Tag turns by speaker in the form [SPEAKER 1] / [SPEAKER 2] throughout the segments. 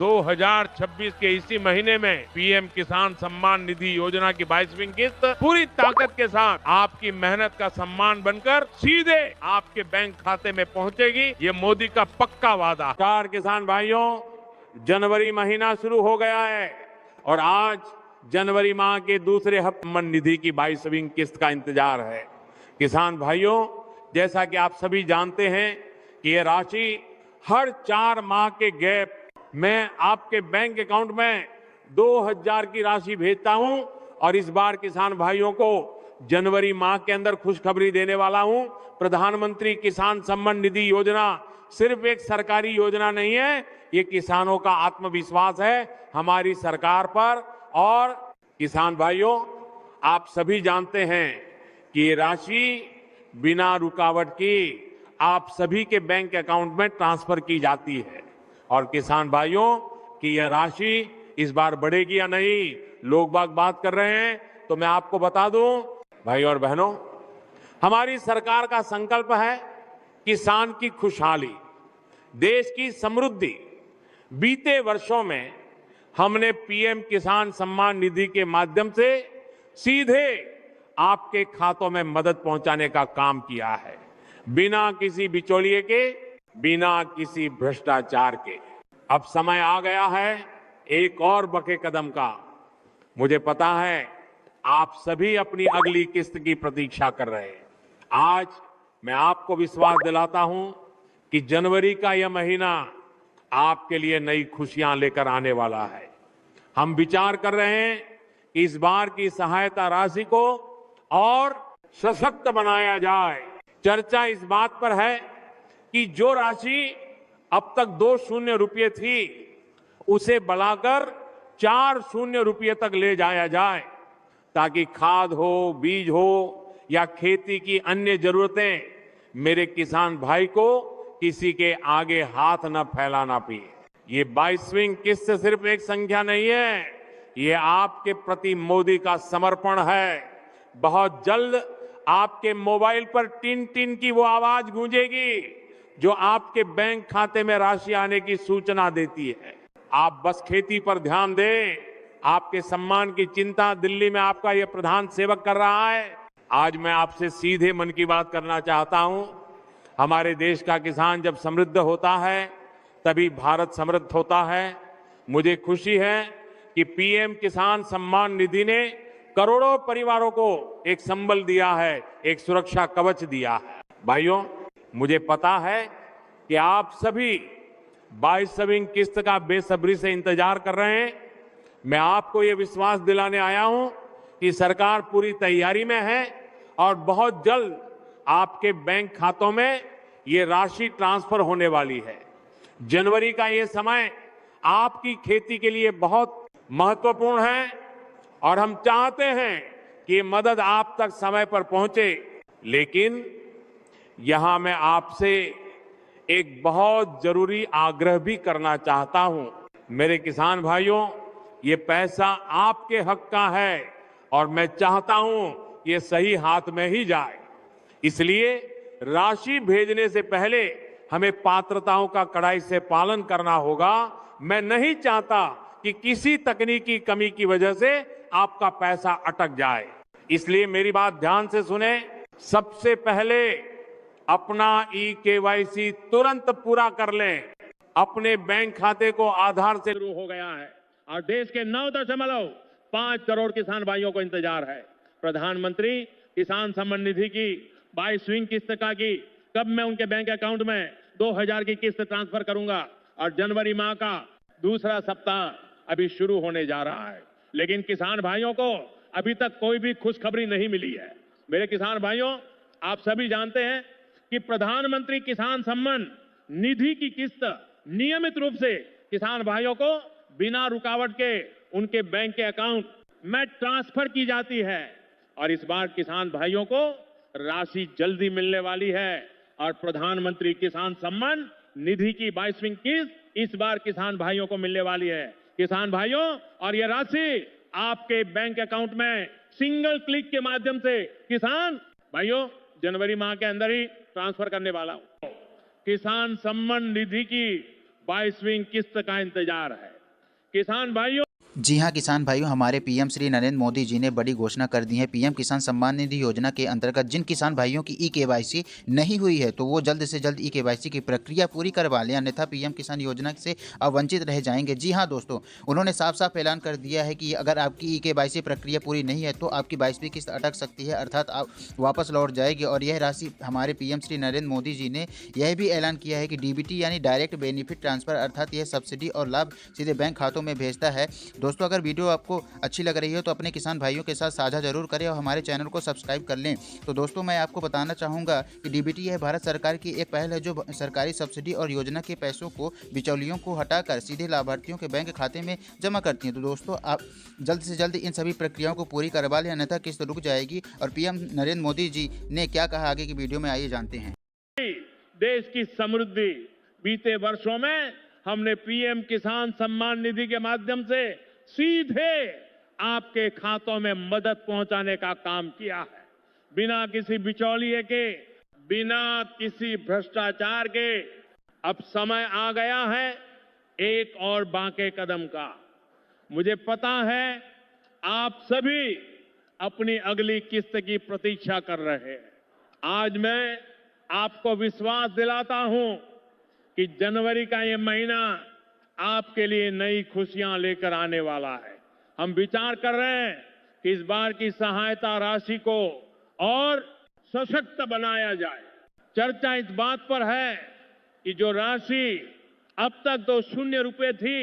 [SPEAKER 1] 2026 के इसी महीने में पीएम किसान सम्मान निधि योजना की 22वीं किस्त पूरी ताकत के साथ आपकी मेहनत का सम्मान बनकर सीधे आपके बैंक खाते में पहुंचेगी। ये मोदी का पक्का वादा। नमस्कार किसान भाइयों, जनवरी महीना शुरू हो गया है और आज जनवरी माह के दूसरे हफ्ते सम्मान निधि की 22वीं किस्त का इंतजार है। किसान भाइयों, जैसा कि आप सभी जानते हैं कि ये राशि हर 4 माह के गैप मैं आपके बैंक अकाउंट में 2000 की राशि भेजता हूं और इस बार किसान भाइयों को जनवरी माह के अंदर खुशखबरी देने वाला हूं। प्रधानमंत्री किसान सम्मान निधि योजना सिर्फ एक सरकारी योजना नहीं है, ये किसानों का आत्मविश्वास है हमारी सरकार पर। और किसान भाइयों, आप सभी जानते हैं कि ये राशि बिना रुकावट की आप सभी के बैंक अकाउंट में ट्रांसफर की जाती है। और किसान भाइयों कि यह राशि इस बार बढ़ेगी या नहीं, लोग बात कर रहे हैं, तो मैं आपको बता दूं भाई और बहनों, हमारी सरकार का संकल्प है किसान की खुशहाली, देश की समृद्धि। बीते वर्षों में हमने पीएम किसान सम्मान निधि के माध्यम से सीधे आपके खातों में मदद पहुंचाने का काम किया है, बिना किसी बिचौलिए के, बिना किसी भ्रष्टाचार के। अब समय आ गया है एक और बड़े कदम का। मुझे पता है आप सभी अपनी अगली किस्त की प्रतीक्षा कर रहे हैं। आज मैं आपको विश्वास दिलाता हूं कि जनवरी का यह महीना आपके लिए नई खुशियां लेकर आने वाला है। हम विचार कर रहे हैं कि इस बार की सहायता राशि को और सशक्त बनाया जाए। चर्चा इस बात पर है कि जो राशि अब तक 2 रुपये थी उसे बढ़ाकर 4 रुपये तक ले जाया जाए, ताकि खाद हो, बीज हो या खेती की अन्य जरूरतें मेरे किसान भाई को किसी के आगे हाथ न फैलाना पड़े। ये 22वीं किस्त सिर्फ एक संख्या नहीं है, ये आपके प्रति मोदी का समर्पण है। बहुत जल्द आपके मोबाइल पर टिन टिन की वो आवाज गूंजेगी जो आपके बैंक खाते में राशि आने की सूचना देती है। आप बस खेती पर ध्यान दें, आपके सम्मान की चिंता दिल्ली में आपका यह प्रधान सेवक कर रहा है। आज मैं आपसे सीधे मन की बात करना चाहता हूं। हमारे देश का किसान जब समृद्ध होता है तभी भारत समृद्ध होता है। मुझे खुशी है कि पीएम किसान सम्मान निधि ने करोड़ों परिवारों को एक संबल दिया है, एक सुरक्षा कवच दिया है। भाइयों, मुझे पता है कि आप सभी 22वीं किस्त का बेसब्री से इंतजार कर रहे हैं। मैं आपको ये विश्वास दिलाने आया हूं कि सरकार पूरी तैयारी में है और बहुत जल्द आपके बैंक खातों में ये राशि ट्रांसफर होने वाली है। जनवरी का ये समय आपकी खेती के लिए बहुत महत्वपूर्ण है और हम चाहते हैं कि ये मदद आप तक समय पर पहुंचे। लेकिन यहां मैं आपसे एक बहुत जरूरी आग्रह भी करना चाहता हूं। मेरे किसान भाइयों, ये पैसा आपके हक का है और मैं चाहता हूं ये सही हाथ में ही जाए। इसलिए राशि भेजने से पहले हमें पात्रताओं का कड़ाई से पालन करना होगा। मैं नहीं चाहता कि किसी तकनीकी कमी की वजह से आपका पैसा अटक जाए। इसलिए मेरी बात ध्यान से सुने। सबसे पहले अपना ई-केवाईसी तुरंत पूरा कर लें। अपने बैंक खाते को आधार से शुरू हो गया है और देश के 9.5 करोड़ किसान भाइयों को इंतजार है। प्रधानमंत्री किसान सम्मान निधि की 22वीं किस्त का की कब मैं उनके बैंक अकाउंट में 2000 की किस्त ट्रांसफर करूंगा और जनवरी माह का दूसरा सप्ताह अभी शुरू होने जा रहा है। लेकिन किसान भाइयों को अभी तक कोई भी खुशखबरी नहीं मिली है। मेरे किसान भाइयों, आप सभी जानते हैं कि प्रधानमंत्री किसान सम्मान निधि की किस्त नियमित रूप से किसान भाइयों को बिना रुकावट के उनके बैंक के अकाउंट में ट्रांसफर की जाती है और इस बार किसान भाइयों को राशि जल्दी मिलने वाली है और प्रधानमंत्री किसान सम्मान निधि की 22वीं किस्त इस बार किसान भाइयों को मिलने वाली है। किसान भाइयों, और यह राशि आपके बैंक अकाउंट में सिंगल क्लिक के माध्यम से किसान भाइयों जनवरी माह के अंदर ही ट्रांसफर करने वाला हूं। किसान सम्मान निधि की 22वीं किस्त का इंतजार है। किसान भाइयों,
[SPEAKER 2] जी हाँ किसान भाइयों, हमारे पीएम श्री नरेंद्र मोदी जी ने बड़ी घोषणा कर दी है। पीएम किसान सम्मान निधि योजना के अंतर्गत जिन किसान भाइयों की ई-केवाईसी नहीं हुई है तो वो जल्द से जल्द ई-केवाईसी की प्रक्रिया पूरी करवा लें, अन्यथा पीएम किसान योजना से वंचित रह जाएंगे। जी हाँ दोस्तों, उन्होंने साफ साफ ऐलान कर दिया है कि अगर आपकी ई-केवाईसी प्रक्रिया पूरी नहीं है तो आपकी 22वीं किस्त अटक सकती है, अर्थात आप वापस लौट जाएगी। और यह राशि हमारे पीएम श्री नरेंद्र मोदी जी ने यह भी ऐलान किया है कि डीबीटी यानी डायरेक्ट बेनिफिट ट्रांसफर, अर्थात यह सब्सिडी और लाभ सीधे बैंक खातों में भेजता है। दोस्तों, अगर वीडियो आपको अच्छी लग रही है तो अपने किसान भाइयों के साथ साझा जरूर करें और हमारे चैनल को सब्सक्राइब कर लें। तो दोस्तों, मैं आपको बताना चाहूँगा कि डीबीटी यह भारत सरकार की एक पहल है जो सरकारी सब्सिडी और योजना के पैसों को बिचौलियों को हटाकर सीधे लाभार्थियों के बैंक खाते में जमा करती है। तो दोस्तों, आप जल्द से जल्द इन सभी प्रक्रियाओं को पूरी करवा लें, अन्यथा किस्त रुक जाएगी। और पीएम नरेंद्र मोदी जी ने क्या कहा आगे की वीडियो में आइए जानते हैं।
[SPEAKER 1] देश की समृद्धि, बीते वर्षों में हमने पीएम किसान सम्मान निधि के माध्यम से सीधे आपके खातों में मदद पहुंचाने का काम किया है, बिना किसी बिचौलिए के, बिना किसी भ्रष्टाचार के। अब समय आ गया है एक और बांके कदम का। मुझे पता है आप सभी अपनी अगली किस्त की प्रतीक्षा कर रहे हैं। आज मैं आपको विश्वास दिलाता हूं कि जनवरी का ये महीना आपके लिए नई खुशियां लेकर आने वाला है। हम विचार कर रहे हैं कि इस बार की सहायता राशि को और सशक्त बनाया जाए। चर्चा इस बात पर है कि जो राशि अब तक 2 रुपए थी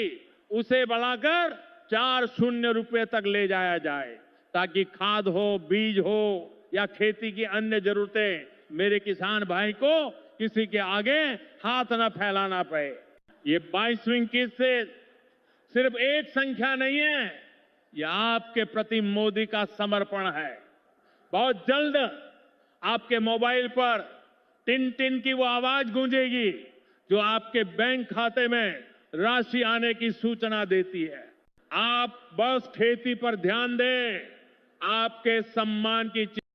[SPEAKER 1] उसे बढ़ाकर 4 रुपए तक ले जाया जाए, ताकि खाद हो, बीज हो या खेती की अन्य जरूरतें मेरे किसान भाई को किसी के आगे हाथ न फैलाना पड़े। ये 22वीं किस्त से सिर्फ एक संख्या नहीं है, यह आपके प्रति मोदी का समर्पण है। बहुत जल्द आपके मोबाइल पर टिन टिन की वो आवाज गूंजेगी जो आपके बैंक खाते में राशि आने की सूचना देती है। आप बस खेती पर ध्यान दें, आपके सम्मान की